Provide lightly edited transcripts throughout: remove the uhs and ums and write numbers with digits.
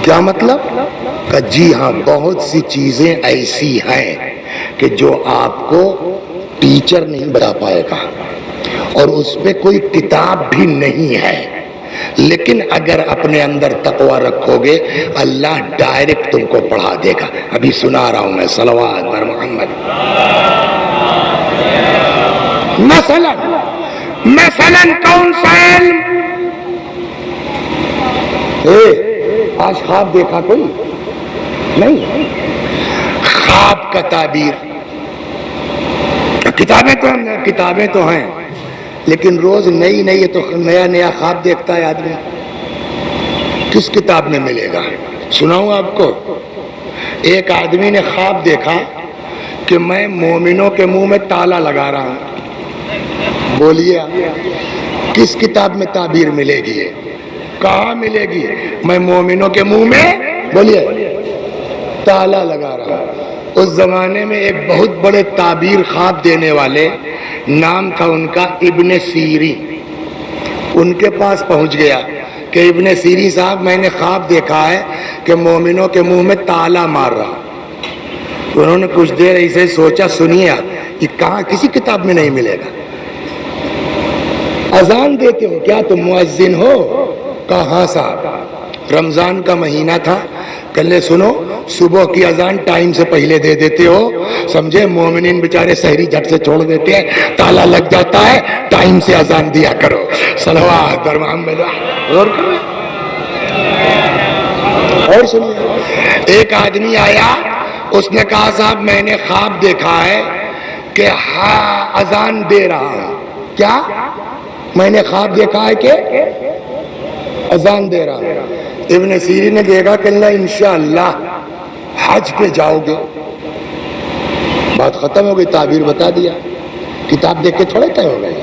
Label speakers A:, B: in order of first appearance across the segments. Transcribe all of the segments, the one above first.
A: کیا مطلب؟ کہ جی ہاں بہت سی چیزیں ایسی ہیں کہ جو آپ کو ٹیچر نہیں بتا پائے گا اور اس پہ کوئی کتاب بھی نہیں ہے، لیکن اگر اپنے اندر تقوی رکھو گے اللہ ڈائریکٹ تم کو پڑھا دے گا۔ ابھی سنا رہا ہوں میں، صلوات بر محمد۔ مثلا کون سا علم؟ آج خواب دیکھا کوئی نہیں؟ خواب کا تعبیر، کتابیں تو ہیں لیکن روز نئی نئی تو نیا نیا خواب دیکھتا ہے آدمی۔ کس کتاب میں ملے گا؟ سناؤں آپ کو، ایک آدمی نے خواب دیکھا کہ میں مومنوں کے منہ میں تالا لگا رہا ہوں۔ بولیے کس کتاب میں تعبیر ملے گی؟ کہاں ملے گی؟ میں مومنوں کے منہ میں، بولیے، تالا لگا رہا ہوں۔ اس زمانے میں ایک بہت بڑے تعبیر خواب دینے والے، نام تھا ان کا ابن سیری، ان کے پاس پہنچ گیا کہ ابن سیری صاحب میں نے خواب دیکھا ہے کہ مومنوں کے منہ میں تالا مار رہا۔ انہوں نے کچھ دیر ایسے سوچا، سنیے آپ، یہ کہاں کسی کتاب میں نہیں ملے گا۔ اذان دیتے ہو کیا تم مؤذن ہو؟ کہاں صاحب، رمضان کا مہینہ تھا، کلے سنو، صبح کی اذان ٹائم سے پہلے دے دیتے ہو، سمجھے؟ مومنین بیچارے سحری جھٹ سے چھوڑ دیتے ہیں، تالا لگ جاتا ہے، ٹائم سے اذان دیا کرو۔ صلوات بر محمد۔ اور سنیے، ایک آدمی آیا، اس نے کہا صاحب میں نے خواب دیکھا ہے کہ اذان دے رہا ہوں۔ کیا؟ میں نے خواب دیکھا ہے کہ اذان دے رہا ہوں۔ ابن سیری نے دیکھا کہ اللہ انشاءاللہ حج پہ جاؤ گے، بات ختم ہو گئی، تعبیر بتا دیا، کتاب دیکھ کے تھوڑے طے ہو گئے۔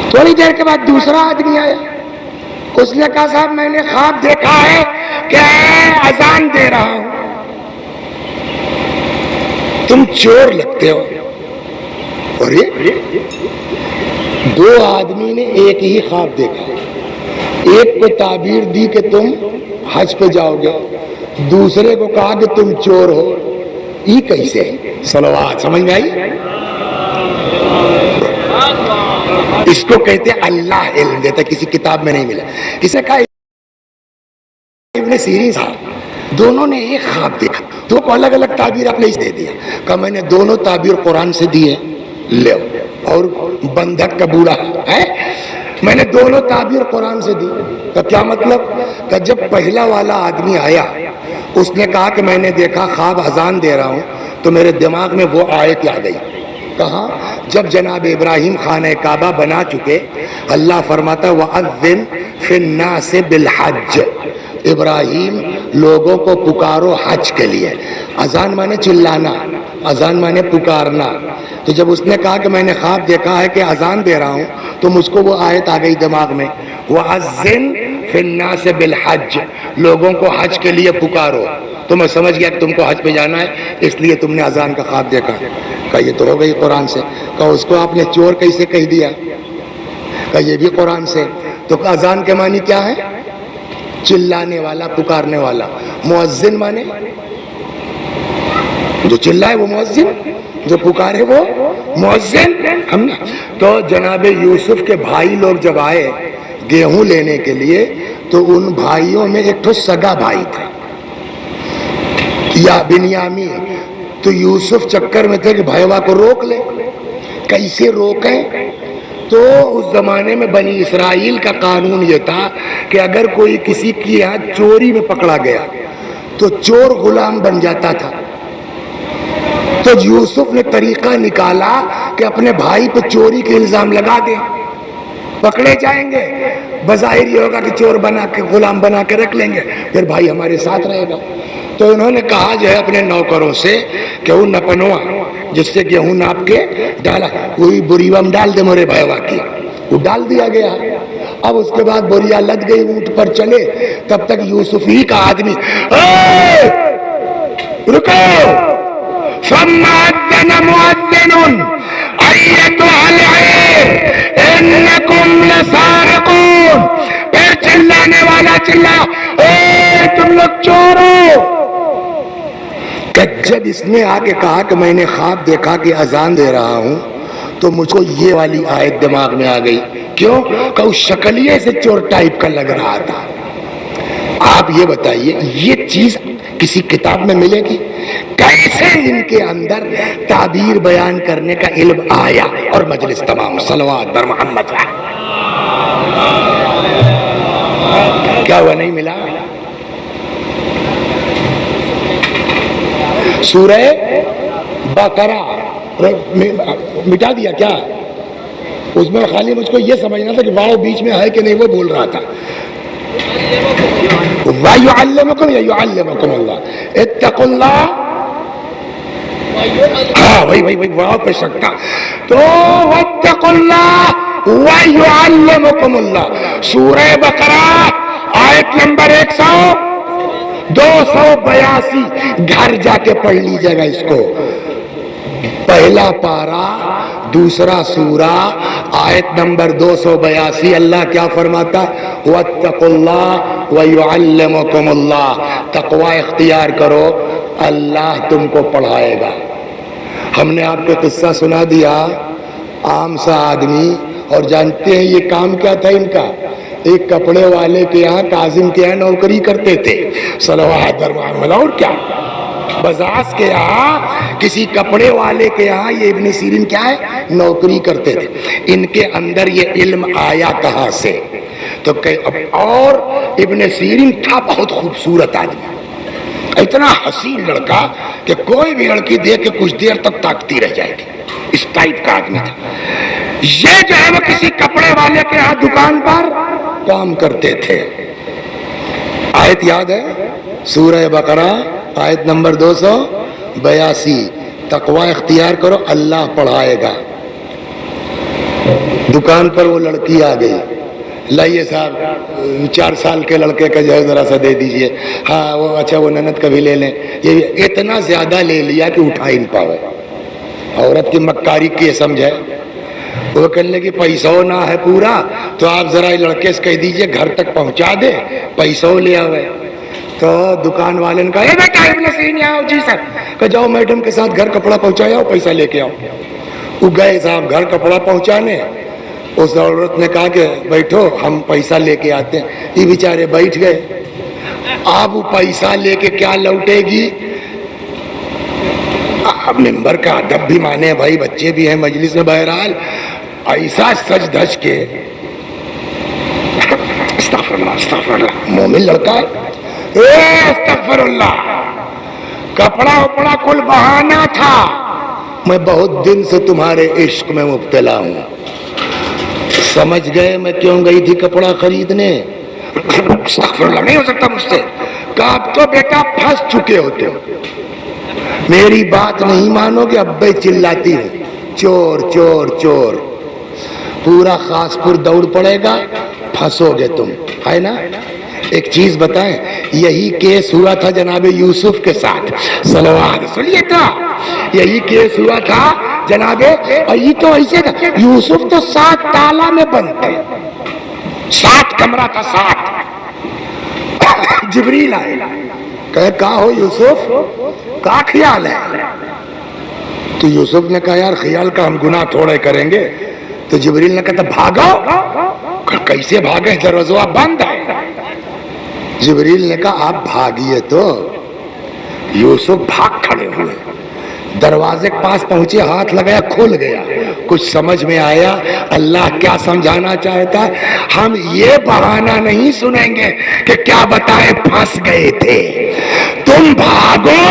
A: تھوڑی دیر کے بعد دوسرا آدمی آیا، اس نے کہا صاحب میں نے خواب دیکھا ہے کہ اذان دے رہا ہوں۔ تم چور لگتے ہو۔ اور یہ دو آدمی نے ایک ہی خواب دیکھا، ایک کو تعبیر دی کہ تم حج پہ جاؤ گے، دوسرے کو کہا کہ تم چور ہو۔ یہ کیسے؟ صلوات، سمجھ میں آئی؟ اس کو کہتے اللہ علم دیتا، کسی کتاب میں نہیں ملا۔ کسے کہا؟ ابن سیری صاحب، دونوں نے ایک خواب دیکھا، دو کو الگ الگ تعبیر اپنے دے دیا، کہا میں نے دونوں تعبیر قرآن سے دی ہے، لے اور بندھک کا بوڑھا ہے، میں نے دونوں تعبیر قرآن سے دی۔ تو کیا مطلب؟ کہ جب پہلا والا آدمی آیا، اس نے کہا کہ میں نے دیکھا خواب اذان دے رہا ہوں، تو میرے دماغ میں وہ آیت آ گئی۔ کہاں؟ جب جناب ابراہیم خانہ کعبہ بنا چکے، اللہ فرماتا وَأَذِّن فِي النَّاسِ بِالْحَجِّ، ابراہیم لوگوں کو پکارو حج کے لیے۔ اذان مانے چلانا، اذان مانے پکارنا۔ تو جب اس نے کہا کہ میں نے خواب دیکھا ہے کہ اذان دے رہا ہوں، تو مجھ کو وہ آیت آ گئی دماغ میں، وَأَذِّن فِي النَّاسِ بِالْحَجِّ، لوگوں کو حج کے لیے پکارو۔ تو میں سمجھ گیا کہ تم کو حج پہ جانا ہے، اس لیے تم نے اذان کا خواب دیکھا۔ کہا یہ تو ہو گئی قرآن سے۔ کہا اس کو آپ نے چور کیسے کہہ دیا؟ کہا یہ بھی قرآن سے۔ تو اذان کے معنی کیا ہے؟ چلانے والا، پکارنے والا۔ مؤذن مانے جو چلائے وہ مؤذن، جو پکارے وہ مؤذن۔ ہم تو جناب یوسف کے بھائی لوگ جب آئے گیہوں لینے کے لیے، تو ان بھائیوں میں ایک تو سگا بھائی تھا یا بنیامین، تو یوسف چکر میں تھے کہ بھائیوا کو روک لے۔ کیسے روکیں؟ تو اس زمانے میں بنی اسرائیل کا قانون یہ تھا کہ اگر کوئی کسی کی یہاں چوری میں پکڑا گیا تو چور غلام بن جاتا تھا۔ تو یوسف نے طریقہ نکالا کہ اپنے بھائی پہ چوری کے الزام لگا دیں، پکڑے جائیں گے، بظاہر یہ ہوگا کہ چور بنا کے، غلام بنا کے رکھ لیں گے، پھر بھائی ہمارے ساتھ رہے گا۔ تو انہوں نے کہا جو ہے اپنے نوکروں سے کہ وہ نپنوا جس سے گیہوں ناپ کے ڈالا، وہی بوریوا میں ڈال دے مورے بھائیوا کی، وہ ڈال دیا گیا۔ اب اس کے بعد بوریا لد گئی، اونٹ پر چلے، تب تک یوسف ہی کا آدمی رکو، ثم اذن مؤذن ایتها العیر انکم لسارقون، پھر چلانے والا چلا، اے تم لوگ لوگ چور ہو. کہ جب اس نے آ کے کہا کہ میں نے خواب دیکھا کہ اذان دے رہا ہوں تو مجھ کو یہ والی آیت دماغ میں آ گئی. کیوں کہ اس شکلیے سے چور ٹائپ کا لگ رہا تھا. آپ یہ بتائیے یہ چیز کسی کتاب میں ملے گی؟ کیسے ان کے اندر تعبیر بیان کرنے کا علم آیا؟ اور مجلس تمام صلوات بر محمد. کیا ہوا نہیں ملا؟ سورہ بقرہ مٹا دیا کیا؟ اس میں خالی مجھ کو یہ سمجھنا تھا کہ واو بیچ میں ہے کہ نہیں وہ بول رہا تھا. وَيُعَلِّمُكُمْ یا يُعَلِّمُكُمُ اللَّهُ اتقوا اللہ. ہاں وہی واو پہ شکتا تو واتقوا اللہ وَيُعَلِّمُكُمُ اللَّهُ. سورہ بقرہ آیت نمبر 282 گھر جا کے پڑھ لیجیے گا اس کو. پہلا پارا دوسرا سورہ آیت نمبر 282. اللہ کیا فرماتا؟ واتقوا اللہ ویعلمکم اللہ. تقوی اختیار کرو اللہ تم کو پڑھائے گا. ہم نے آپ کو قصہ سنا دیا عام سا آدمی. اور جانتے ہیں یہ کام کیا تھا ان کا؟ ایک کپڑے والے کے یہاں کاظم کے یہاں نوکری کرتے تھے. صلوات بر محمد. اور کیا بزاز کے یہاں کسی کپڑے والے کے یہاں یہ ابن سیرین کیا ہے نوکری کرتے تھے. ان کے اندر یہ علم آیا کہاں سے؟ تو اور ابن سیرین تھا بہت خوبصورت آدمی, اتنا حسین لڑکا کہ کوئی بھی لڑکی دیکھ کے کچھ دیر تک تاکتی رہ جائے گی. اس ٹائپ کا آدمی تھا. یہ جو ہے وہ کسی کپڑے والے کے یہاں دکان پر کام کرتے تھے. آیت یاد ہے سورہ بقرہ آیت نمبر 282. تقوی اختیار کرو اللہ پڑھائے گا. دکان پر وہ لڑکی آ گئی. لائیے صاحب 4 سال کے لڑکے کا جو ہے ذرا سا دے دیجئے. ہاں وہ اچھا وہ نند کا بھی لے لیں. یہ اتنا زیادہ لے لیا کہ اٹھا ہی نہیں پاوے. عورت کی مکاری کی سمجھے. وہ کہنے لگی پیسہ نہ ہے پورا تو آپ ذرا لڑکے سے کہہ دیجئے گھر تک پہنچا دے پیسہ لے آوے. تو دکان والے نے کہا اے بیٹا ابن سیرین آؤ. جی سر. کہ جاؤ میڈم کے ساتھ گھر کپڑا پہنچایا پیسہ لے کے آؤ. وہ گئے صاحب گھر کپڑا پہنچانے. اس عورت نے کہا کہ بیٹھو ہم پیسہ لے کے آتے ہیں. یہ بیچارے بیٹھ گئے. آپ وہ پیسہ لے کے کیا لوٹے گی؟ اب ممبر کا ادب بھی مانے بھائی, بچے بھی ہیں مجلس میں. بہرحال ایسا سج دھج کے استغفر اللہ استغفر اللہ مومن لڑکا ہے. استغفر اللہ. کپڑا وپڑا کل بہانا تھا. میں بہت دن سے تمہارے عشق میں مبتلا ہوں. سمجھ گئے میں کیوں گئی تھی کپڑا خریدنے؟ استغفر اللہ نہیں ہو سکتا مجھ سے. کہ اب تو بیٹا پھنس چکے ہوتے ہو. میری بات نہیں مانو گے اب چلاتی ہوں چور چور چور. پورا خاص پور دوڑ پڑے گا پھنسو گے تم, ہے نا. ایک چیز بتائیں, یہی کیس ہوا تھا جناب یوسف کے ساتھ. صلوات سنیے تو یہی کیس ہوا تھا جناب. یہ تو ایسے تھا یوسف تو 7 تالا میں بند تھے. 7 کمرہ تھا 7. جبریل آئے کہ کہا ہو یوسف کا خیال ہے؟ تو یوسف نے کہا یار خیال کا ہم گناہ تھوڑے کریں گے. تو جبریل نے کہا بھاگو. کیسے بھاگے دروازہ بند ہے. جبریل نے کہا آپ بھاگیے تو. یوسف بھاگ کھڑے ہوئے, دروازے کے پاس پہنچے, ہاتھ لگایا کھل گیا. کچھ سمجھ میں آیا اللہ کیا سمجھانا چاہتا ہے. ہم یہ بہانہ نہیں سنیں گے کہ کیا بتائے پھنس گئے تھے. تم بھاگو,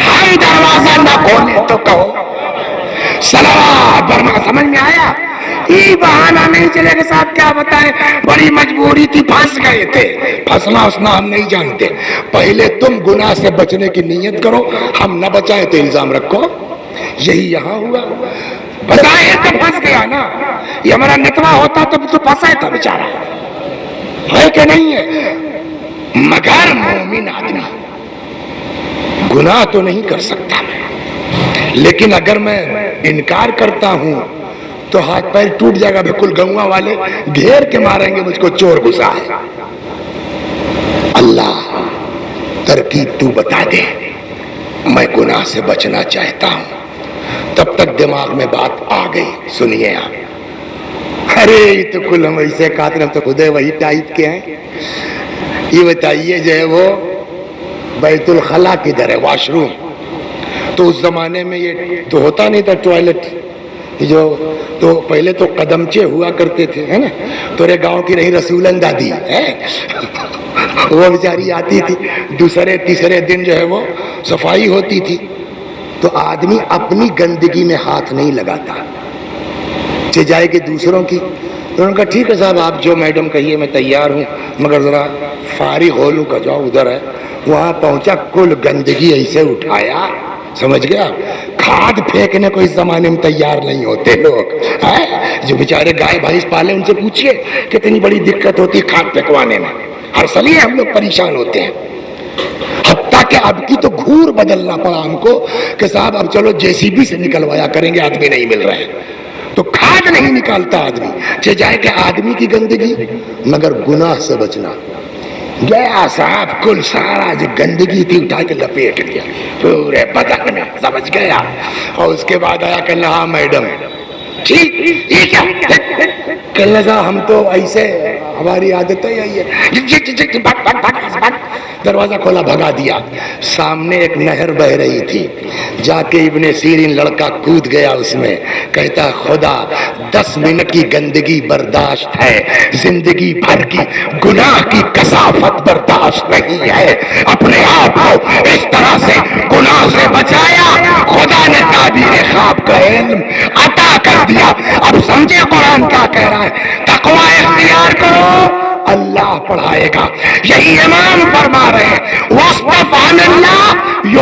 A: ہم دروازہ نہ کھولے تو کہو. صلوات برما. سمجھ میں آیا؟ یہ بہانہ نہیں چلے گا صاحب کیا بتائیں بڑی مجبوری تھی پھنس گئے تھے. پھنسنا اسنا ہم نہیں جانتے. پہلے تم گناہ سے بچنے کی نیت کرو, ہم نہ بچائے تو الزام رکھو. یہی یہاں ہوا. بتائے تو پھنس گیا نا. یہ ہمارا نتوا ہوتا تو پھنسا تھا بیچارہ, ہے کہ نہیں ہے. مگر مومن آدمی گناہ تو نہیں کر سکتا میں, لیکن اگر میں انکار کرتا ہوں تو ہاتھ پیر ٹوٹ جائے گا. بالکل گنوا والے گھیر کے ماریں گے مجھ کو, چور گھسا ہے. اللہ ترکیب تو بتا دے، میں گناہ سے بچنا چاہتا ہوں۔ تب تک دماغ میں بات آ گئی، سنیے آپ۔ ارے یہ تو کل ہم ایسے قاتل، ہم تو خود وہی ٹائپ کے ہیں۔ یہ بتائیے جو ہے وہ بیت الخلا کدھر ہے، واش روم؟ تو اس زمانے میں یہ تو ہوتا نہیں تھا ٹوائلٹ، جو تو پہلے تو قدمچے ہوا کرتے تھے، ہے نا؟ تورے گاؤں کی نہیں رسولن دادی ہے، وہ بیچاری آتی تھی، دوسرے تیسرے دن جو ہے وہ صفائی ہوتی تھی۔ تو آدمی اپنی گندگی میں ہاتھ نہیں لگاتا، چہ جائے کہ دوسروں کی۔ تو انہوں نے کہا ٹھیک ہے صاحب، آپ جو میڈم کہیے میں تیار ہوں، مگر ذرا فارغ ہو لوں، کا جاؤ ادھر ہے۔ وہاں پہنچا، کل گندگی ایسے اٹھایا، سمجھ گیا؟ کھاد پھینکنے کو اس زمانے میں تیار نہیں ہوتے لوگ، جو بیچارے گائے بھینس پالے ان سے پوچھئے کتنی بڑی دقت ہوتی ہے کھاد پھینکوانے میں، ہر سلیے ہم لوگ پریشان ہوتے ہیں۔ حتیٰ کہ اب کی تو گھور بدلنا پڑا ہم کو کہ صاحب اب چلو JCB سے نکلوایا کریں گے، آدمی نہیں مل رہے، تو کھاد نہیں نکالتا آدمی، چہ جائے کہ آدمی کی گندگی، مگر گناہ سے بچنا۔ گیا صاحب، کل سارا جو گندگی تھی اٹھا کے لپیٹ لیا پورے بدن میں، سمجھ گیا؟ اور اس کے بعد آیا کہ ہاں میڈم ٹھیک، یہ کیا کہنے لگا، ہم تو ایسے ہماری عادت ہے یہی ہے، دروازہ کھولا، بھگا دیا۔ سامنے ایک نہر بہ رہی تھی، جا کے ابن سیرین لڑکا کود گیا اس میں، کہتا خدا 10 منٹ کی گندگی برداشت ہے، زندگی بھر کی گناہ کی کثافت برداشت نہیں ہے۔ اپنے آپ کو اس طرح سے گناہ سے بچایا، خدا نے تعبیر خواب کا علم عطا کر دیا۔ اب سمجھے قرآن کیا کہہ رہا ہے؟ تقوی اختیار کرو، اللہ پڑھائے گا۔ یہی امام فرما رہے ہیں وَاصْطَفَانَ اللَّهُ